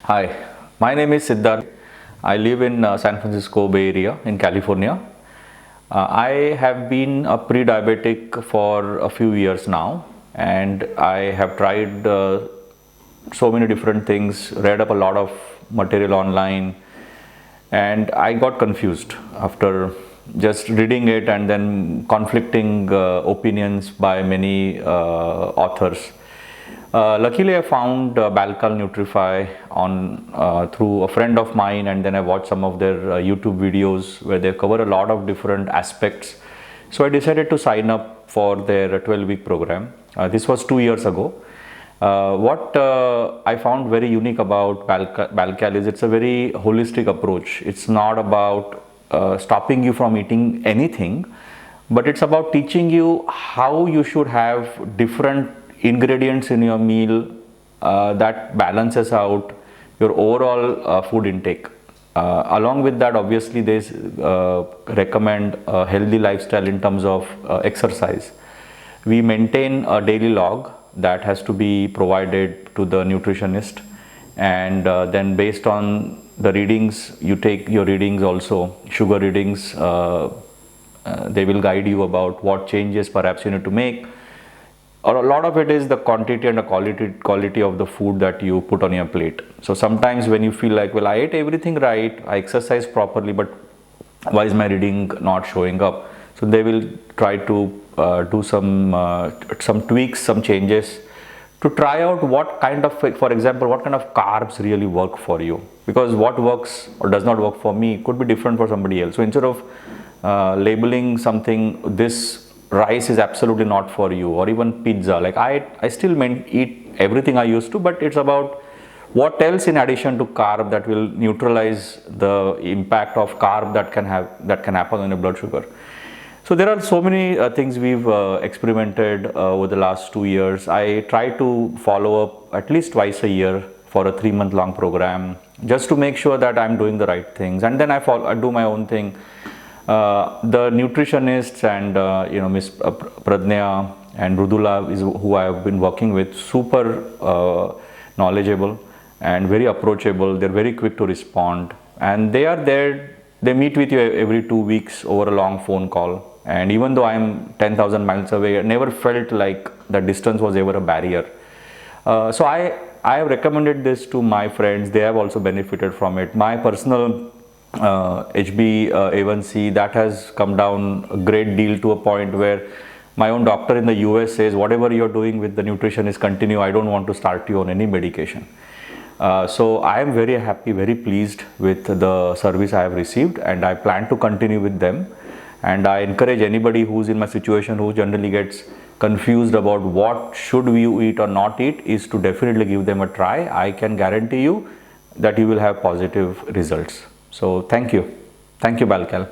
Hi, my name is Sidharth. I live in San Francisco Bay Area in California. I have been a pre-diabetic for a few years now, and I have tried so many different things, read up a lot of material online, and I got confused after just reading it and then conflicting opinions by many authors. Luckily, I found Balcal Nutrefy on through a friend of mine, and then I watched some of their YouTube videos where they cover a lot of different aspects. So I decided to sign up for their 12-week program. This was 2 years ago. What I found very unique about Balcal is it's a very holistic approach. It's not about stopping you from eating anything, but it's about teaching you how you should have different ingredients in your meal that balances out your overall food intake. Along with that, obviously, they recommend a healthy lifestyle in terms of exercise. We maintain a daily log that has to be provided to the nutritionist, and then based on the readings, you take your readings also, sugar readings. They will guide you about what changes perhaps you need to make. Or a lot of it is the quantity and the quality of the food that you put on your plate. So sometimes when you feel like, well, I ate everything right, I exercised properly, but why is my reading not showing up? So they will try to do some tweaks, some changes to try out what kind of, for example, what kind of carbs really work for you. Because what works or does not work for me could be different for somebody else. So instead of labeling something, this rice is absolutely not for you, or even pizza, like I still eat everything I used to, but it's about what else in addition to carb that will neutralize the impact of carb that can happen on your blood sugar. So there are so many things we've experimented over the last 2 years. I try to follow up at least twice a year for a 3-month long program, just to make sure that I'm doing the right things, and then I do my own thing. The nutritionists and Miss Pradnya and Rudula is who I have been working with, super knowledgeable and very approachable. They're very quick to respond, and they are there. They meet with you every 2 weeks over a long phone call. And even though I'm 10,000 miles away, I never felt like the distance was ever a barrier. So I have recommended this to my friends. They have also benefited from it. My personal HbA1c that has come down a great deal, to a point where my own doctor in the US says, whatever you're doing with the nutrition is continue. I don't want to start you on any medication. So I am very happy, very pleased with the service I have received, and I plan to continue with them. And I encourage anybody who's in my situation, who generally gets confused about what should we eat or not eat, is to definitely give them a try. I can guarantee you that you will have positive results. So thank you. Thank you, Balcal.